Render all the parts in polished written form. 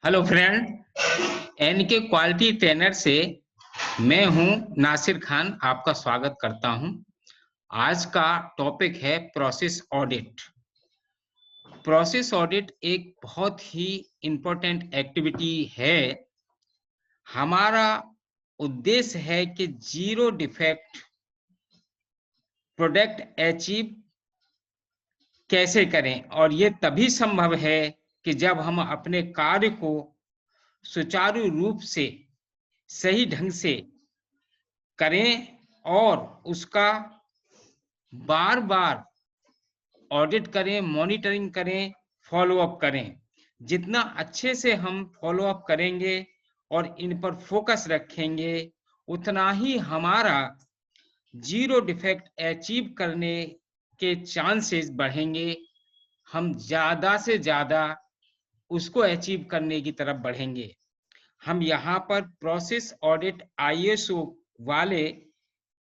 Hello friend, NK quality trainer से मैं हूं नासिर खान, आपका स्वागत करता हूं। आज का टॉपिक है प्रोसेस ऑडिट। प्रोसेस ऑडिट एक बहुत ही इम्पोर्टेंट एक्टिविटी है। हमारा उद्देश्य है कि जीरो डिफेक्ट प्रोडक्ट अचीव कैसे करें, और ये तभी संभव है कि जब हम अपने कार्य को सुचारू रूप से सही ढंग से करें और उसका बार बार ऑडिट करें, मॉनिटरिंग करें, फॉलो अप करें। जितना अच्छे से हम फॉलो अप करेंगे और इन पर फोकस रखेंगे, उतना ही हमारा जीरो डिफेक्ट अचीव करने के चांसेस बढ़ेंगे। हम ज़्यादा से ज़्यादा उसको अचीव करने की तरफ बढ़ेंगे। हम यहाँ पर प्रोसेस ऑडिट आईएसओ वाले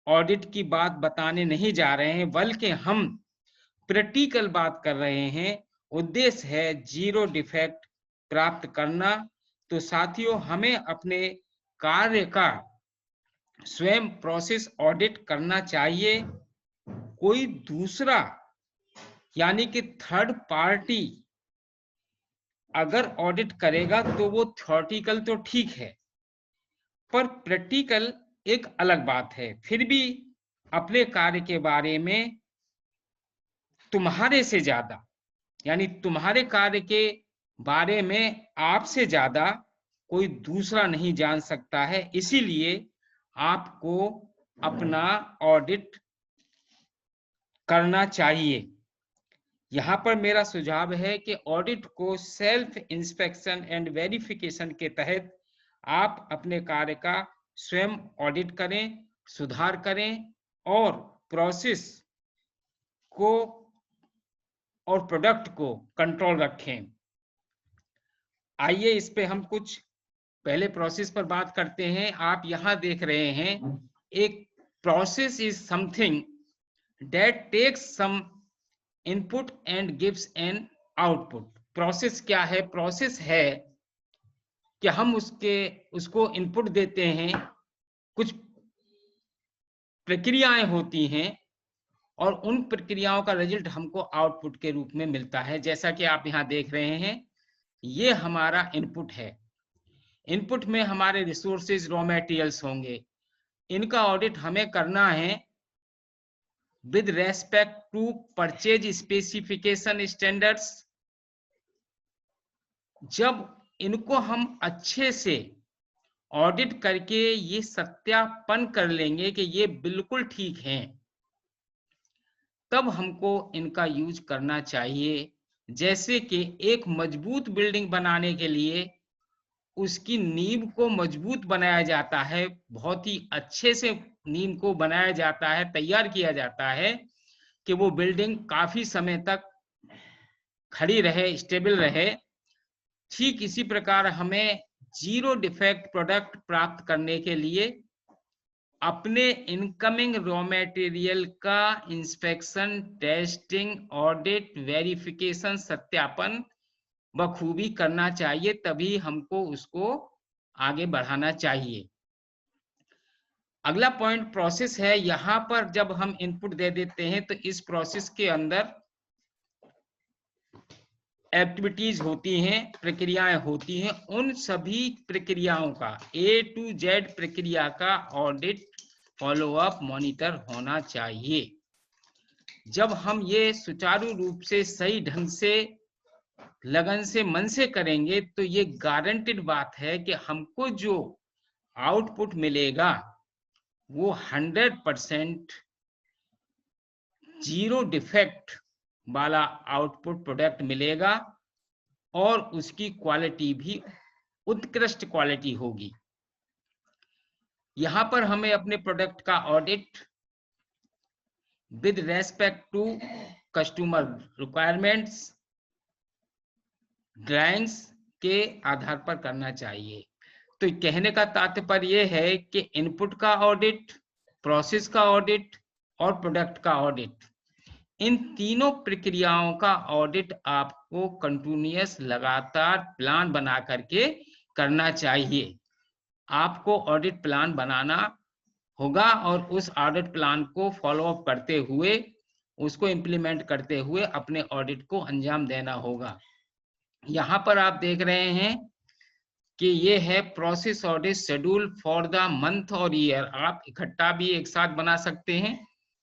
ऑडिट की बात बताने नहीं जा रहे हैं, बल्कि हम प्रैक्टिकल बात कर रहे हैं। उद्देश्य है जीरो डिफेक्ट प्राप्त करना। तो साथियों, हमें अपने कार्य का स्वयं प्रोसेस ऑडिट करना चाहिए। कोई दूसरा यानी कि थर्ड पार्टी अगर ऑडिट करेगा तो वो थ्योरेटिकल तो ठीक है, पर प्रैक्टिकल एक अलग बात है। फिर भी अपने कार्य के बारे में तुम्हारे से ज्यादा, यानी तुम्हारे कार्य के बारे में आपसे ज्यादा कोई दूसरा नहीं जान सकता है। इसीलिए आपको अपना ऑडिट करना चाहिए। यहाँ पर मेरा सुझाव है कि ऑडिट को सेल्फ इंस्पेक्शन एंड वेरिफिकेशन के तहत आप अपने कार्य का स्वयं ऑडिट करें, सुधार करें और प्रोसेस को और प्रोडक्ट को कंट्रोल रखें। आइए इस पे हम कुछ पहले प्रोसेस पर बात करते हैं। आप यहाँ देख रहे हैं, एक process is something that takes some input and gives an output. Process क्या है? प्रोसेस है कि हम उसको इनपुट देते हैं, कुछ प्रक्रियाएं होती हैं और उन प्रक्रियाओं का रिजल्ट हमको आउटपुट के रूप में मिलता है। जैसा कि आप यहाँ देख रहे हैं, ये हमारा इनपुट है। इनपुट में हमारे रिसोर्सेज, रॉ मटेरियल्स होंगे। इनका ऑडिट हमें करना है with respect to purchase specification standards. जब इनको हम अच्छे से ऑडिट करके ये सत्यापन कर लेंगे कि ये बिल्कुल ठीक हैं, तब हमको इनका यूज करना चाहिए। जैसे कि एक मजबूत बिल्डिंग बनाने के लिए उसकी नींव को मजबूत बनाया जाता है, बहुत ही अच्छे से नींव को बनाया जाता है, तैयार किया जाता है कि वो बिल्डिंग काफी समय तक खड़ी रहे, स्टेबल रहे। ठीक इसी प्रकार हमें जीरो डिफेक्ट प्रोडक्ट प्राप्त करने के लिए अपने इनकमिंग रॉ मटेरियल का इंस्पेक्शन, टेस्टिंग, ऑडिट, वेरिफिकेशन, सत्यापन बखूबी करना चाहिए। तभी हमको उसको आगे बढ़ाना चाहिए। अगला पॉइंट प्रोसेस है। यहाँ पर जब हम इनपुट दे देते हैं तो इस प्रोसेस के अंदर एक्टिविटीज होती हैं, प्रक्रियाएं होती हैं। उन सभी प्रक्रियाओं का A to Z प्रक्रिया का ऑडिट, फॉलो अप, मॉनिटर होना चाहिए। जब हम ये सुचारू रूप से सही ढंग से लगन से मन से करेंगे तो ये गारंटेड बात है कि हमको जो आउटपुट मिलेगा वो 100% जीरो डिफेक्ट वाला आउटपुट प्रोडक्ट मिलेगा और उसकी क्वालिटी भी उत्कृष्ट क्वालिटी होगी। यहां पर हमें अपने प्रोडक्ट का audit with respect to customer requirements, drawings के आधार पर करना चाहिए। तो कहने का तात्पर्य यह है कि इनपुट का ऑडिट, प्रोसेस का ऑडिट और प्रोडक्ट का ऑडिट, इन तीनों प्रक्रियाओं का ऑडिट आपको कंटिन्यूअस लगातार प्लान बना करके करना चाहिए। आपको ऑडिट प्लान बनाना होगा और उस ऑडिट प्लान को फॉलो अप करते हुए, उसको इम्प्लीमेंट करते हुए अपने ऑडिट को अंजाम देना होगा। यहाँ पर आप देख रहे हैं कि ये है process audit schedule for the month और ईयर। आप इकट्ठा भी एक साथ बना सकते हैं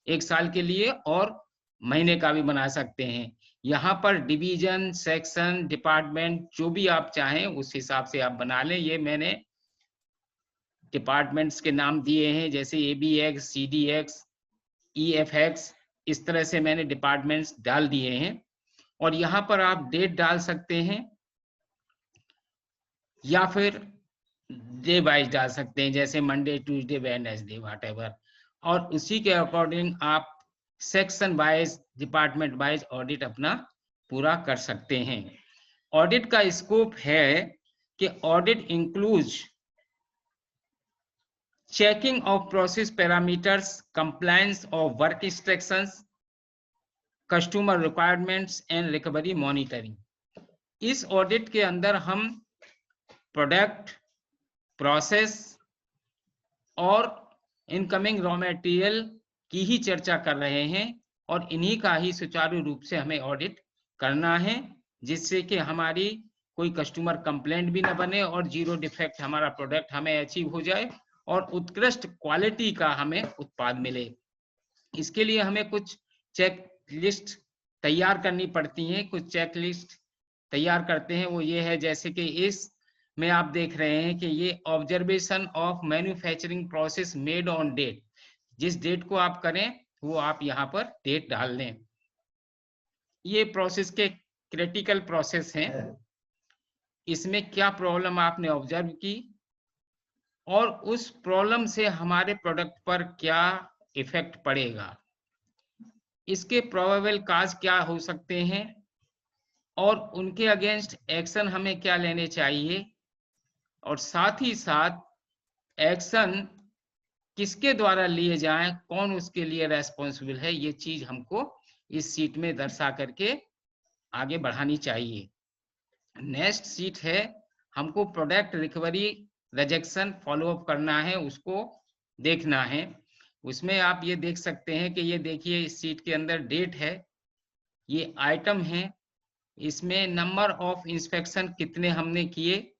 एक साल के लिए, और महीने का भी बना सकते हैं। यहाँ पर डिवीजन, सेक्शन, डिपार्टमेंट जो भी आप चाहें उस हिसाब से आप बना लें। ये मैंने डिपार्टमेंट्स के नाम दिए हैं, जैसे ABX, CDX, EFX, इस तरह से मैंने डिपार्टमेंट्स डाल दिए हैं। और यहाँ पर आप डेट डाल सकते हैं या फिर डे वाइज डाल सकते हैं, जैसे मंडे, ट्यूसडे, वेडनेसडे, व्हाटएवर। और उसी के अकॉर्डिंग आप section wise, department wise audit अपना पूरा कर सकते हैं। ऑडिट का स्कोप है कि audit includes checking of process parameters, compliance of work instructions, customer requirements and recovery monitoring। इस ऑडिट के अंदर हम प्रोडक्ट, प्रोसेस और इनकमिंग रॉ मटेरियल की ही चर्चा कर रहे हैं, और इन्हीं का ही सुचारू रूप से हमें ऑडिट करना है, जिससे कि हमारी कोई कस्टमर कंप्लेंट भी ना बने और जीरो डिफेक्ट हमारा प्रोडक्ट हमें अचीव हो जाए और उत्कृष्ट क्वालिटी का हमें उत्पाद मिले। इसके लिए हमें कुछ चेक लिस्ट तैयार करनी पड़ती हैं। कुछ चेक लिस्ट तैयार करते हैं, वो ये है, जैसे कि इस में आप देख रहे हैं कि ये observation of manufacturing process made on date. जिस डेट को आप करें वो आप यहाँ पर डेट डाल दें। ये प्रोसेस के क्रिटिकल प्रोसेस हैं, इसमें क्या प्रॉब्लम आपने ऑब्जर्व की और उस प्रॉब्लम से हमारे प्रोडक्ट पर क्या इफेक्ट पड़ेगा, इसके प्रोबेबल काज क्या हो सकते हैं और उनके अगेंस्ट एक्शन हमें क्या लेने चाहिए, और साथ ही साथ एक्शन किसके द्वारा लिए जाएं, कौन उसके लिए रेस्पॉन्सिबल है, ये चीज हमको इस सीट में दर्शा करके आगे बढ़ानी चाहिए। नेक्स्ट सीट है, हमको product recovery rejection follow up करना है, उसको देखना है। उसमें आप ये देख सकते हैं कि ये देखिए इस सीट के अंदर डेट है, ये आइटम है, इसमें नंबर ऑफ इंस्पेक्शन कितने हमने किए,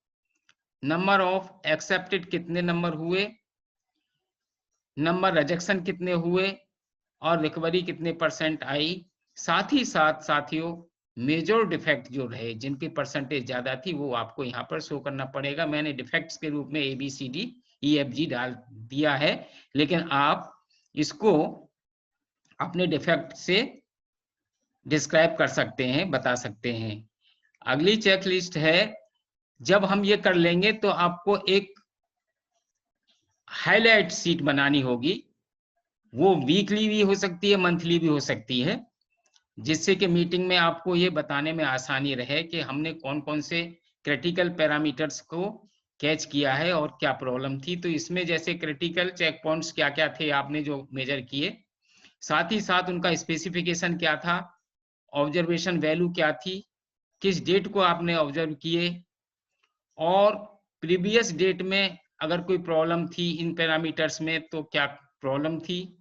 नंबर ऑफ एक्सेप्टेड कितने नंबर हुए, नंबर रिजेक्शन कितने हुए और रिकवरी कितने % आई। साथ ही साथ साथियों मेजर डिफेक्ट जो रहे, जिनकी परसेंटेज ज्यादा थी, वो आपको यहाँ पर शो करना पड़ेगा। मैंने डिफेक्ट्स के रूप में ABCDEFG डाल दिया है, लेकिन आप इसको अपने डिफेक्ट से डिस्क्राइब कर सकते हैं, बता सकते हैं। अगली चेकलिस्ट है, जब हम ये कर लेंगे तो आपको एक हाईलाइट सीट बनानी होगी। वो वीकली भी हो सकती है, मंथली भी हो सकती है, जिससे कि मीटिंग में आपको ये बताने में आसानी रहे कि हमने कौन कौन से क्रिटिकल पैरामीटर्स को कैच किया है और क्या प्रॉब्लम थी। तो इसमें जैसे क्रिटिकल चेक पॉइंट्स क्या क्या थे आपने जो मेजर किए, साथ ही साथ उनका स्पेसिफिकेशन क्या था, ऑब्जर्वेशन वैल्यू क्या थी, किस डेट को आपने ऑब्जर्व किए, और प्रीवियस डेट में अगर कोई प्रॉब्लम थी इन पैरामीटर्स में तो क्या प्रॉब्लम थी,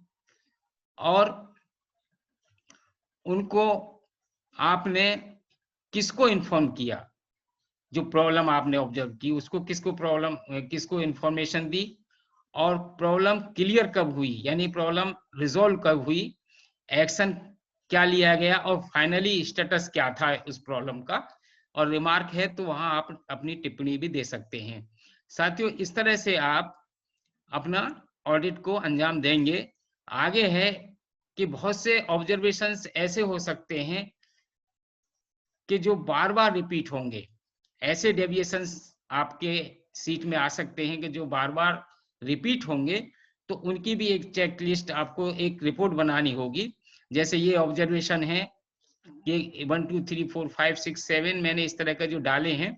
और उनको आपने किसको इन्फॉर्म किया, जो प्रॉब्लम आपने ऑब्जर्व की उसको किसको इन्फॉर्मेशन दी, और प्रॉब्लम क्लियर कब हुई, यानी प्रॉब्लम रिजॉल्व कब हुई, एक्शन क्या लिया गया, और फाइनली स्टेटस क्या था उस प्रॉब्लम का। और रिमार्क है तो वहां आप अपनी टिप्पणी भी दे सकते हैं। साथियों इस तरह से आप अपना ऑडिट को अंजाम देंगे। आगे है कि बहुत से ऑब्जर्वेशंस ऐसे हो सकते हैं कि जो बार बार रिपीट होंगे, ऐसे डेविएशंस आपके सीट में आ सकते हैं कि जो बार बार रिपीट होंगे, तो उनकी भी एक चेकलिस्ट आपको एक रिपोर्ट बनानी होगी। जैसे ये ऑब्जर्वेशन है, ये 1 2 3 4 5 6 7 मैंने इस तरह का जो डाले हैं,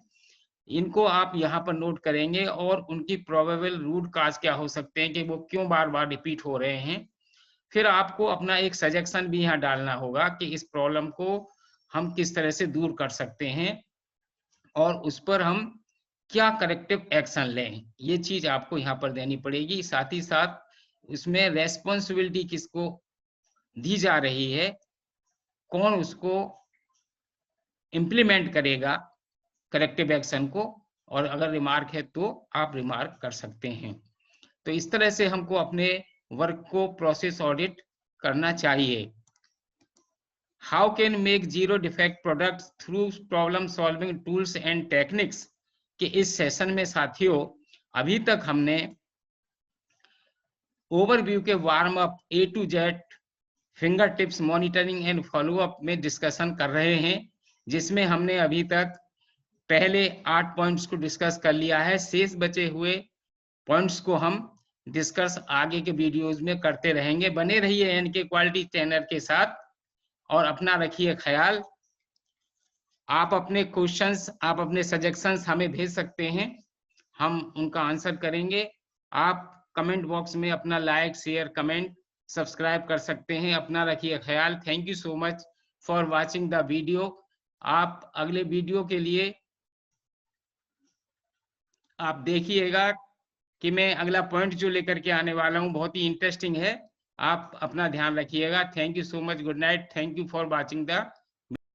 इनको आप यहाँ पर नोट करेंगे और उनकी प्रोबेबल रूट काज क्या हो सकते हैं कि वो क्यों बार बार रिपीट हो रहे हैं, फिर आपको अपना एक सजेशन भी यहाँ डालना होगा कि इस प्रॉब्लम को हम किस तरह से दूर कर सकते हैं और उस पर हम क्या करेक्टिव एक्शन लें, ये चीज आपको यहाँ पर देनी पड़ेगी। साथ ही साथ उसमें रेस्पॉन्सिबिलिटी किसको दी जा रही है, कौन उसको इम्प्लीमेंट करेगा करेक्टिव एक्शन को, और अगर रिमार्क है तो आप रिमार्क कर सकते हैं। तो इस तरह से हमको अपने वर्क को प्रोसेस ऑडिट करना चाहिए। How can make zero defect products through problem solving tools and techniques, कि इस सेशन में साथियों अभी तक हमने ओवरव्यू के warm up A to Z finger tips monitoring and follow up में डिस्कशन कर रहे हैं, जिसमें हमने अभी तक पहले 8 पॉइंट्स को डिस्कस कर लिया है। शेष बचे हुए पॉइंट्स को हम डिस्कस आगे के वीडियोस में करते रहेंगे। बने रहिए एनके क्वालिटी चैनल के साथ और अपना रखिए ख्याल। आप अपने क्वेश्चंस, आप अपने सजेशंस हमें भेज सकते हैं, हम उनका आंसर करेंगे। आप कमेंट बॉक्स में अपना लाइक, शेयर, कमेंट, सब्सक्राइब कर सकते हैं। अपना रखिए ख्याल। Thank you so much for watching the video. आप अगले वीडियो के लिए आप देखिएगा कि मैं अगला पॉइंट जो लेकर के आने वाला हूं बहुत ही इंटरेस्टिंग है। आप अपना ध्यान रखिएगा। Thank you so much. Good night. Thank you for watching the